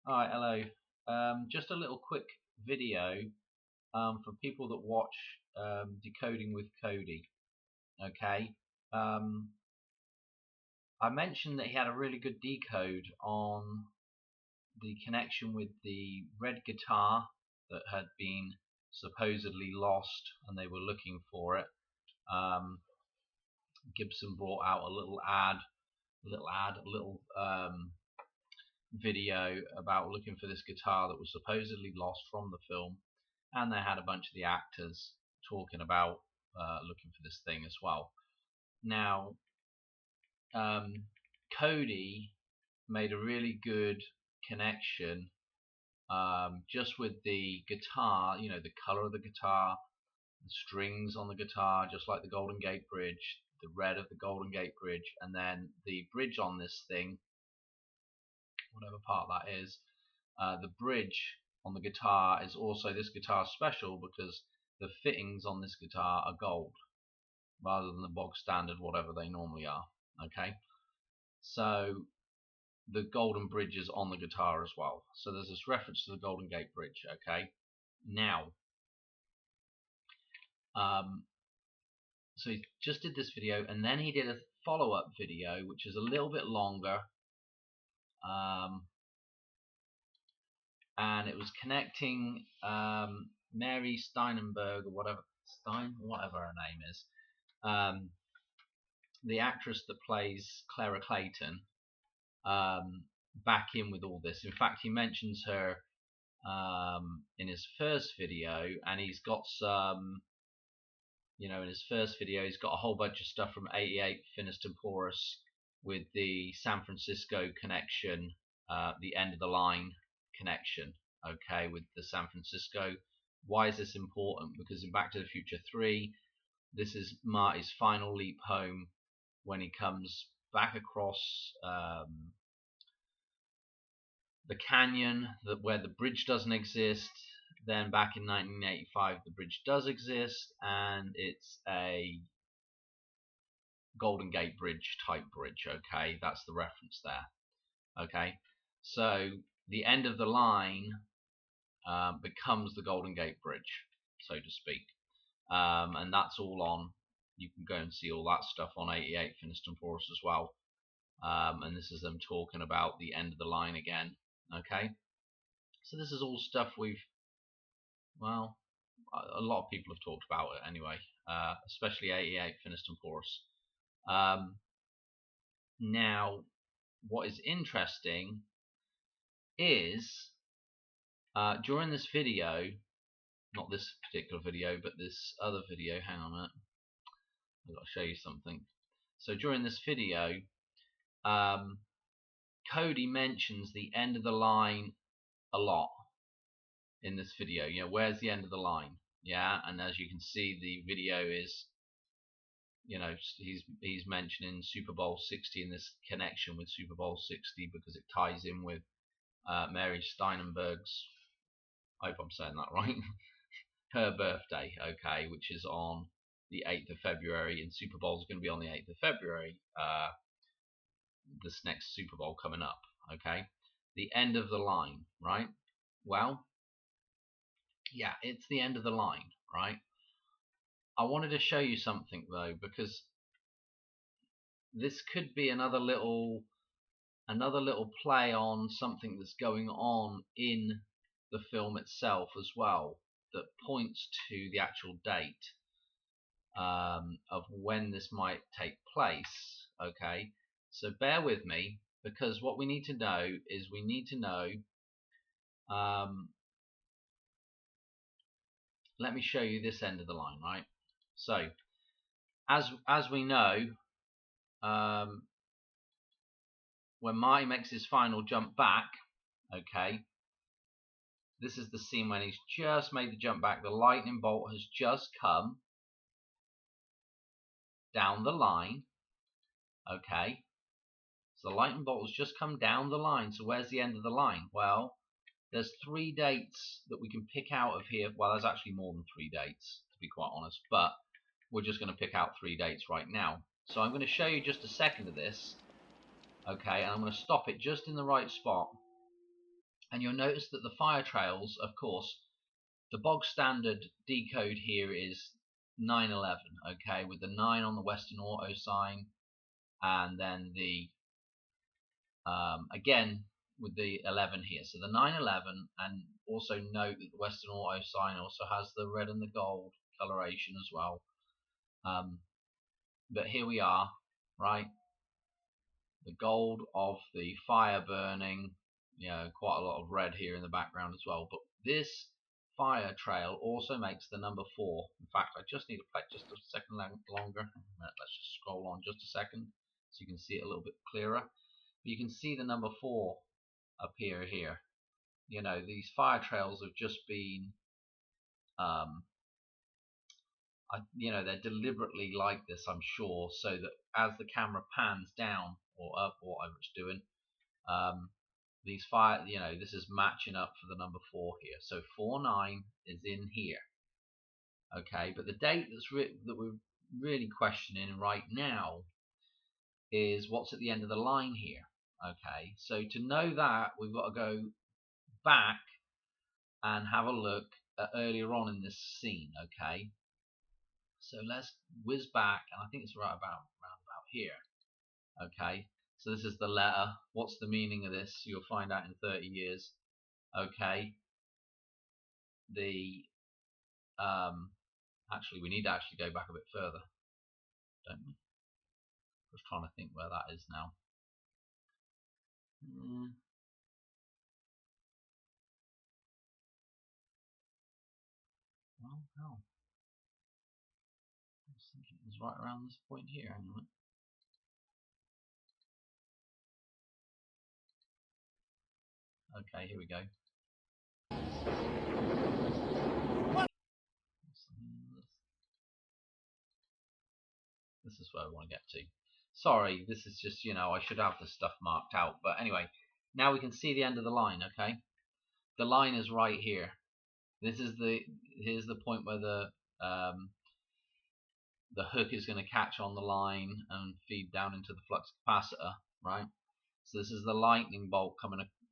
Alright, hello. Just a little quick video for people that watch Decoding with Kodi. Okay. Um, I mentioned that he had a really good decode on the connection with the red guitar that had been supposedly lost and they were looking for it. Gibson brought out a little video about looking for this guitar that was supposedly lost from the film, and they had a bunch of the actors talking about looking for this thing as well. Now, Kodi made a really good connection just with the guitar, the color of the guitar, the strings on the guitar, just like the Golden Gate Bridge, the red of the Golden Gate Bridge, and then the bridge on this thing, whatever part that is. The bridge on the guitar is also, this guitar special because the fittings on this guitar are gold rather than the bog standard whatever they normally are. Okay, so the golden bridge is on the guitar as well, so there's this reference to the Golden Gate Bridge. Okay, now so he just did this video and then he did a follow-up video which is a little bit longer, and it was connecting Mary Steinenberg or whatever her name is, the actress that plays Clara Clayton, back in with all this. In fact, he mentions her in his first video, and he's got some, in his first video, he's got a whole bunch of stuff from 88 Finiston Porous with the San Francisco connection, the end of the line connection, okay, with the San Francisco. Why is this important? Because in Back to the Future 3, this is Marty's final leap home when he comes back across the canyon where the bridge doesn't exist. Then back in 1985 the bridge does exist, and it's a Golden Gate Bridge type bridge. Okay, that's the reference there. Okay, so the end of the line becomes the Golden Gate Bridge, so to speak, and that's all on. You can go and see all that stuff on 88 Finiston Porous as well, and this is them talking about the end of the line again. Okay, so this is all stuff a lot of people have talked about it anyway, especially 88 Finiston Porous. Now, what is interesting is during this video, not this particular video, but this other video, hang on a minute, I've got to show you something. So during this video, Kodi mentions the end of the line a lot in this video. Where's the end of the line? Yeah, and as you can see, the video is, he's mentioning Super Bowl 60 in this connection with Super Bowl 60 because it ties in with Mary Steinenberg's, I hope I'm saying that right, her birthday, okay, which is on the 8th of February, and Super Bowl is going to be on the 8th of February, this next Super Bowl coming up. Okay, the end of the line, right? Well, yeah, it's the end of the line, right? I wanted to show you something though, because this could be another little play on something that's going on in the film itself as well, that points to the actual date of when this might take place. Okay, so bear with me, because what we need to know is let me show you this end of the line, right? So as we know, when Marty makes his final jump back, okay, this is the scene when he's just made the jump back. The lightning bolt has just come down the line. Okay, so the lightning bolt has just come down the line. So where's the end of the line? Well, there's 3 dates that we can pick out of here. Well, there's actually more than 3 dates, to be quite honest, but we're just going to pick out 3 dates right now. So I'm going to show you just a second of this, okay, and I'm going to stop it just in the right spot, And you'll notice that the fire trails, of course, the bog standard decode here is 911, okay, with the 9 on the Western Auto sign, and then the again with the 11 here. So the 911, and also note that the Western Auto sign also has the red and the gold coloration as well. But here we are, right? The gold of the fire burning, quite a lot of red here in the background as well. But this fire trail also makes the number 4. In fact, I just need to play just a second longer. Let's just scroll on just a second so you can see it a little bit clearer. You can see the number 4 appear here. These fire trails have just been they're deliberately like this, I'm sure, so that as the camera pans down or up or whatever it's doing, these fire, this is matching up for the number 4 here. So 49 is in here, okay. But the date that we're really questioning right now is what's at the end of the line here, okay. So to know that, we've got to go back and have a look at earlier on in this scene, okay. So let's whiz back, and I think it's around about here, okay. So this is the letter. What's the meaning of this? You'll find out in 30 years, okay. The actually, we need to actually go back a bit further, don't we? Just trying to think where that is now. Well, no. I was thinking it was right around this point here. Hang on. Okay, here we go. This is where I want to get to. Sorry, this is just, I should have this stuff marked out. But anyway, now we can see the end of the line, okay? The line is right here. Here's the point where the hook is going to catch on the line and feed down into the flux capacitor, right? So this is the lightning bolt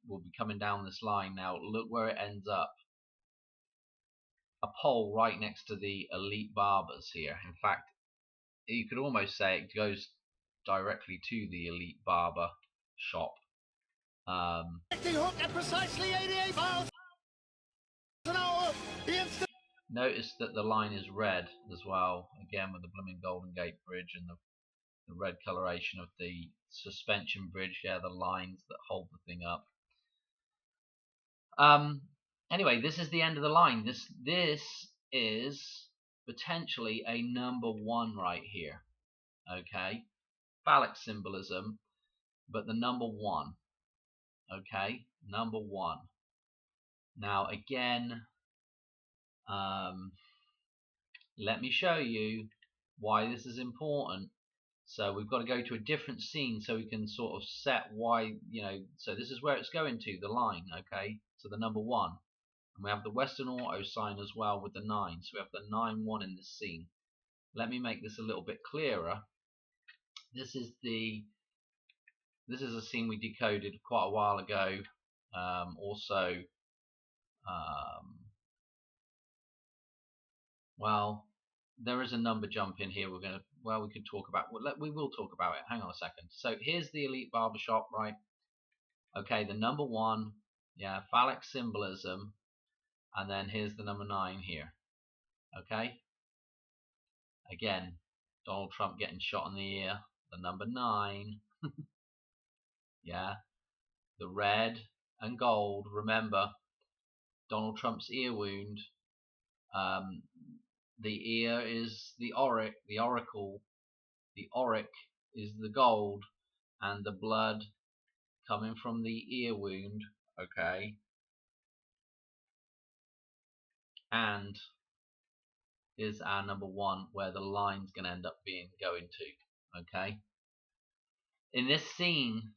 will be coming down this line. Now look where it ends up. A pole right next to the Elite Barbers here. In fact, you could almost say it goes directly to the Elite Barber shop. Hook at precisely 88 miles an hour. Notice that the line is red as well, again with the blooming Golden Gate Bridge and the red coloration of the suspension bridge. Yeah, the lines that hold the thing up. Anyway, this is the end of the line. This is potentially a number 1 right here. Okay, phallic symbolism, but the number 1. Okay, number 1. Now again, let me show you why this is important. So we've got to go to a different scene so we can sort of set why, so this is where it's going to, the line, okay, so the number 1. And we have the Western Auto sign as well with the 9, so we have the 9-1 in this scene. Let me make this a little bit clearer. This is a scene we decoded quite a while ago. Well, there is a number jump in here. We could talk about. We will talk about it. Hang on a second. So here's the Elite Barbershop, right? Okay, the number 1, yeah, phallic symbolism, and then here's the number 9 here. Okay. Again, Donald Trump getting shot in the ear. The number 9. Yeah, the red and gold. Remember, Donald Trump's ear wound. The ear is the auric, the oracle. The auric is the gold, and the blood coming from the ear wound, okay, and is our number 1, where the line's going to end up going to, okay. In this scene,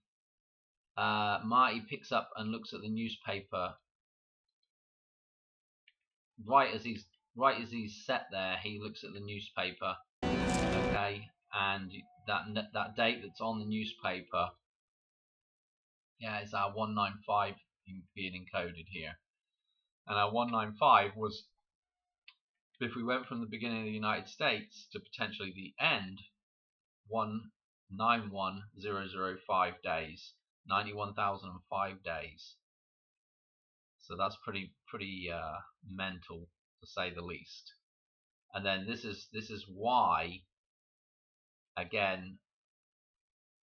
Marty picks up and looks at the newspaper. Right as he's set there, he looks at the newspaper, okay, and that date that's on the newspaper, yeah, it's our 195 being encoded here. And our 195 was, if we went from the beginning of the United States to potentially the end, 191,005 days, 91,005 days. So that's pretty mental, to say the least. And then this is why, again,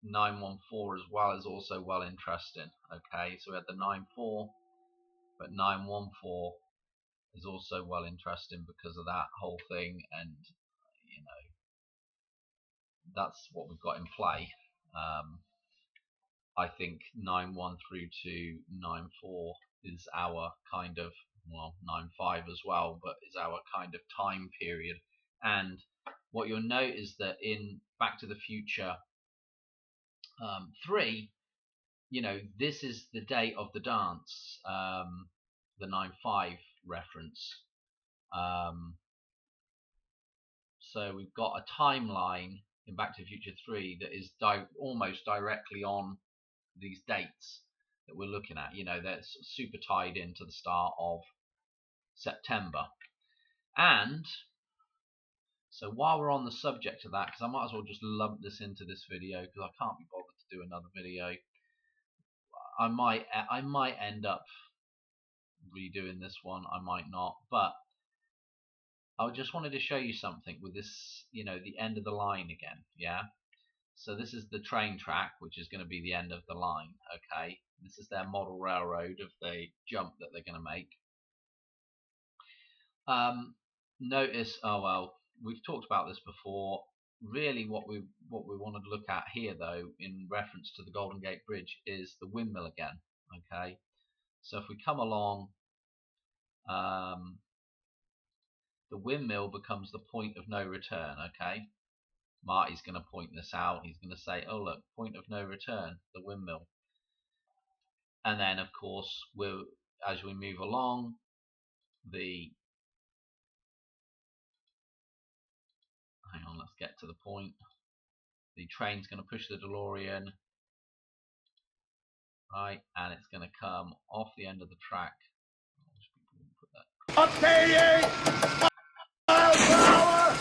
914 as well is also well interesting. Okay, so we had the 94, but 914 is also well interesting because of that whole thing, and you know, that's what we've got in play. I think 91 through to 94 is our kind of, well, 95 as well, but is our kind of time period. And what you'll note is that in Back to the Future 3, you know, this is the date of the dance, the 95 reference. So we've got a timeline in Back to the Future 3 that is almost directly on these dates that we're looking at. You know, that's super tied into the start of September. And so while we're on the subject of that, because I might as well just lump this into this video because I can't be bothered to do another video. I might end up redoing this one, I might not, but I just wanted to show you something with this, you know, the end of the line again. Yeah, so this is the train track, which is going to be the end of the line. Okay, this is their model railroad of the jump that they're going to make. Notice, oh well, we've talked about this before. Really, what we wanted to look at here, though, in reference to the Golden Gate Bridge, is the windmill again. Okay, so if we come along, the windmill becomes the point of no return. Okay, Marty's going to point this out. He's going to say, oh look, point of no return, the windmill. And then of course, as we move along, hang on, let's get to the point. The train's going to push the DeLorean, right, and it's going to come off the end of the track. Up to 88 miles per hour.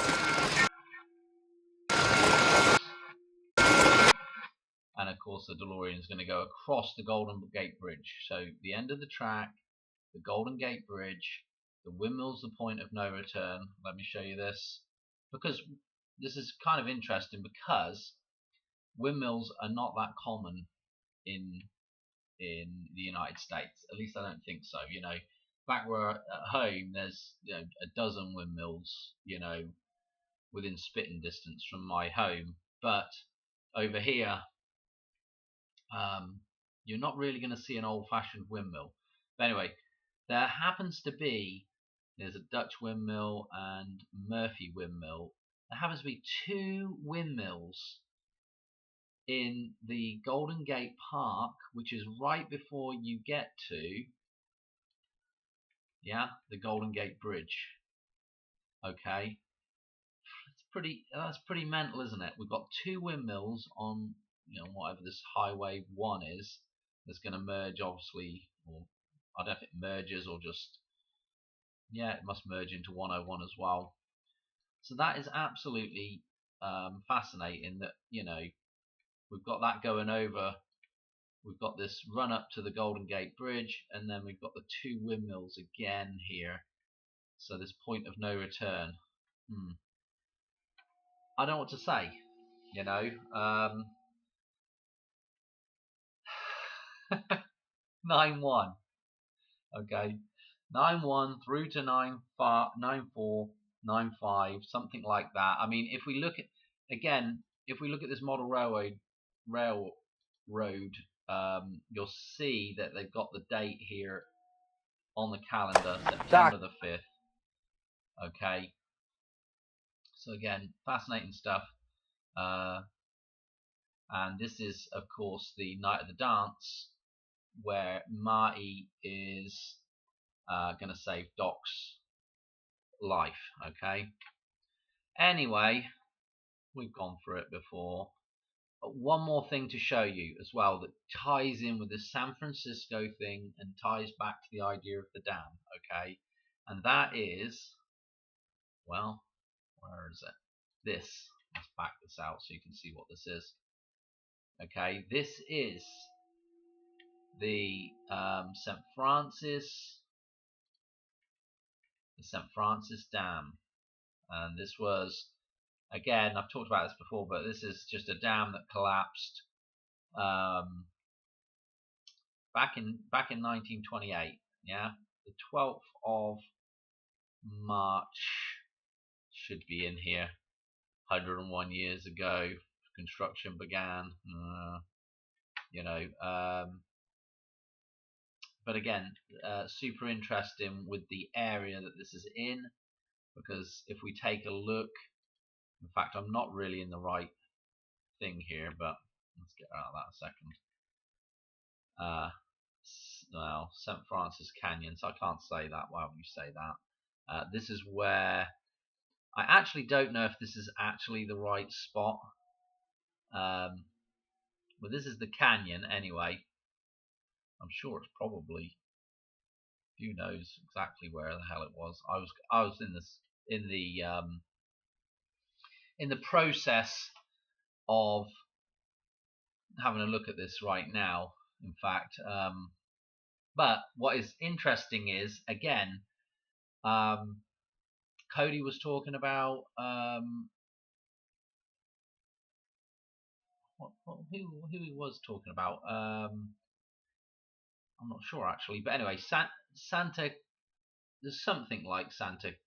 And of course, the DeLorean is going to go across the Golden Gate Bridge. So the end of the track, the Golden Gate Bridge, the windmill's the point of no return. Let me show you this, because this is kind of interesting, because windmills are not that common in the United States. At least I don't think so. You know, back where at home, there's, you know, a dozen windmills, you know, within spitting distance from my home. But over here, you're not really going to see an old-fashioned windmill. But anyway, there happens to be, there's a Dutch windmill and Murphy windmill. There happens to be 2 windmills in the Golden Gate Park, which is right before you get to, yeah, the Golden Gate Bridge. Okay, that's pretty mental, isn't it? We've got 2 windmills on, you know, whatever this highway 1 is, that's going to merge, obviously, or I don't know if it merges or just, yeah, it must merge into 101 as well. So that is absolutely fascinating that, you know, we've got that going over. We've got this run up to the Golden Gate Bridge, and then we've got the 2 windmills again here. So this point of no return. I don't know what to say, you know. 9-1. Okay, 9-1 through to 9-4, 9-5, something like that. I mean, if we look at, again, if we look at this model railroad, you'll see that they've got the date here on the calendar, September the 5th. Okay, so again, fascinating stuff. And this is, of course, the night of the dance, where Marty is going to save Doc's life. Okay. Anyway, we've gone through it before. one more thing to show you as well that ties in with the San Francisco thing and ties back to the idea of the dam, okay? And that is, well, where is it? This. Let's back this out so you can see what this is. Okay, this is the St. Francis Dam, and this was, again, I've talked about this before, but this is just a dam that collapsed back in 1928. Yeah, the 12th of March should be in here. 101 years ago, construction began. But again, super interesting with the area that this is in, because if we take a look, in fact, I'm not really in the right thing here, but let's get out of that a second. Well, St. Francis Canyon, so I can't say that. Why would you say that? This is where I actually don't know if this is actually the right spot. But this is the canyon anyway. I'm sure it's probably, who knows exactly where the hell it was. I was in the process of having a look at this right now, in fact. But what is interesting is, again, Kodi was talking about who he was talking about. I'm not sure actually, but anyway, Santa. There's something like Santa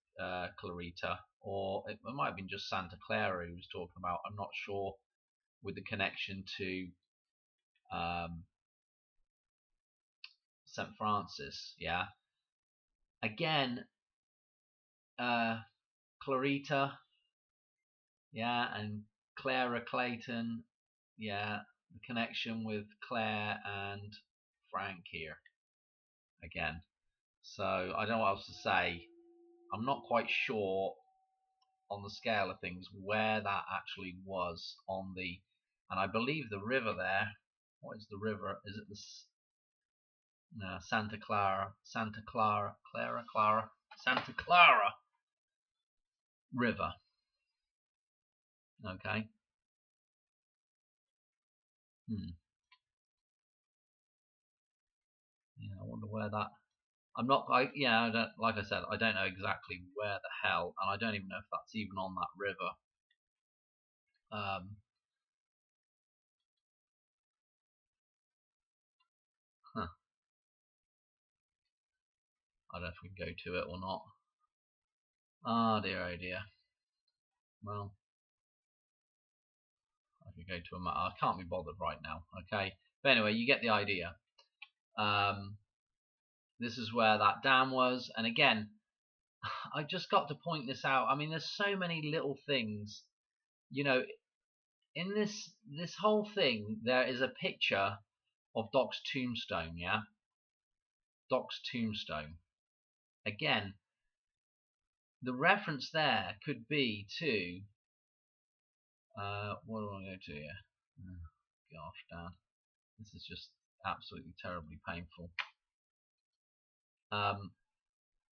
Clarita, or it might have been just Santa Clara he was talking about. I'm not sure with the connection to St. Francis. Yeah. Again, Clarita. Yeah, and Clara Clayton. Yeah, the connection with Claire and Frank here again. So I don't know what else to say. I'm not quite sure on the scale of things where that actually was on the, and I believe the river there. What is the river? Is it this? No, Santa Clara River. Okay. Yeah, I wonder where that. I'm not. I don't, like I said, I don't know exactly where the hell, and I don't even know if that's even on that river. I don't know if we can go to it or not. Oh dear, oh dear. Well, I could go to a map. I can't be bothered right now. Okay, but anyway, you get the idea. This is where that dam was, and again, I just got to point this out. I mean, there's so many little things, in this whole thing. There is a picture of Doc's tombstone. Yeah, Doc's tombstone. Again, the reference there could be to what do I go to here? Oh, gosh, Dan, this is just absolutely terribly painful.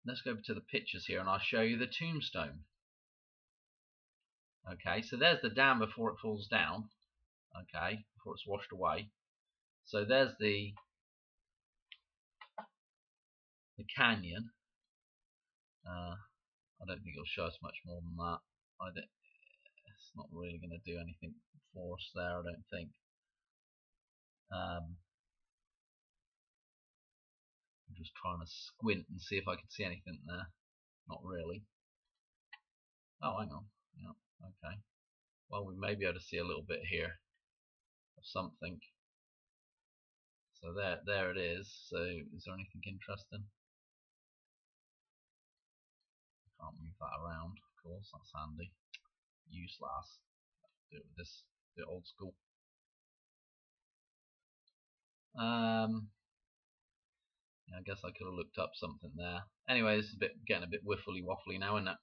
Let's go to the pictures here, and I'll show you the tombstone. Okay, so there's the dam before it falls down. Okay, before it's washed away. So there's the canyon. I don't think it'll show us much more than that. It's not really going to do anything for us there, I don't think. I'm just trying to squint and see if I can see anything there. Not really. Oh, hang on. Yeah, okay. Well, we may be able to see a little bit here of something. So there it is. So is there anything interesting? Can't move that around, of course. That's handy. Useless. Do it with this. Do it old school. Yeah, I guess I could have looked up something there. Anyway, this is getting a bit wiffly waffly now, isn't it?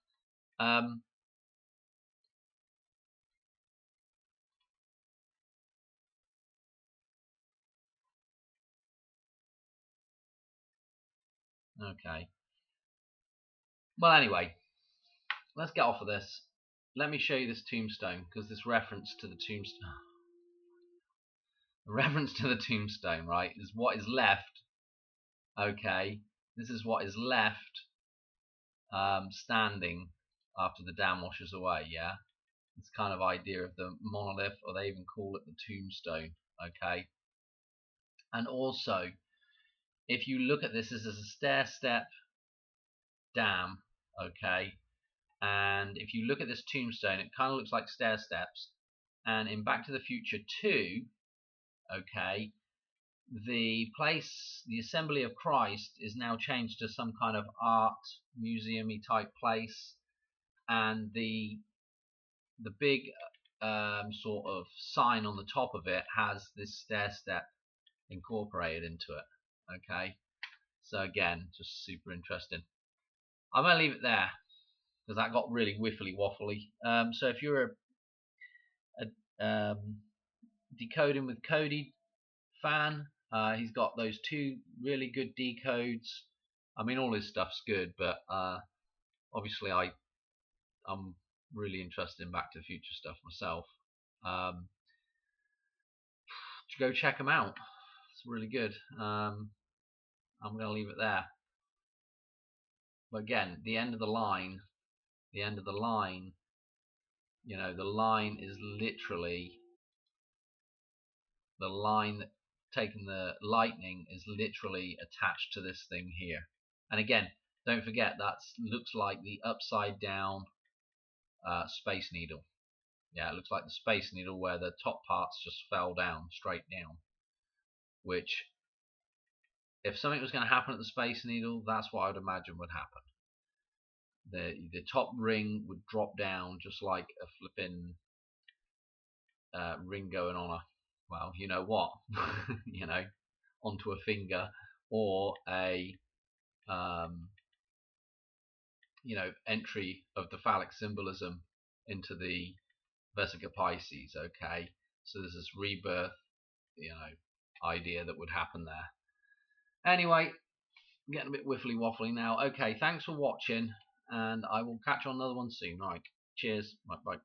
Okay. Well, anyway, let's get off of this. Let me show you this tombstone, because this reference to the tombstone, right, is what is left. Okay, this is what is left standing after the dam washes away. Yeah, this kind of idea of the monolith, or they even call it the tombstone. Okay, and also if you look at this as a stair step dam, okay, and if you look at this tombstone, it kind of looks like stair steps. And in Back to the Future 2, okay, the place, the Assembly of Christ, is now changed to some kind of art museum-y type place, and the big sort of sign on the top of it has this stair step incorporated into it. Okay, so again, just super interesting. I'm gonna leave it there because that got really wiffly waffly. So if you're a Decoding with Kodi fan, he's got those 2 really good decodes. I mean, all his stuff's good, but obviously I'm really interested in Back to the Future stuff myself. Go check him out. It's really good. I'm going to leave it there. But again, the end of the line, you know, the line is literally, the line taking the lightning is literally attached to this thing here. And again, don't forget that looks like the upside down Space Needle. Yeah, it looks like the Space Needle where the top parts just fell down, straight down. Which, if something was going to happen at the Space Needle, that's what I would imagine would happen. The top ring would drop down just like a flipping ring going on a, well, you know what, you know, onto a finger, or a you know, entry of the phallic symbolism into the Vesica Pisces. Okay, so there's this rebirth, you know, idea that would happen there. Anyway, I'm getting a bit wiffly waffly now. Okay, thanks for watching, and I will catch you on another one soon. Right, cheers, bye bye.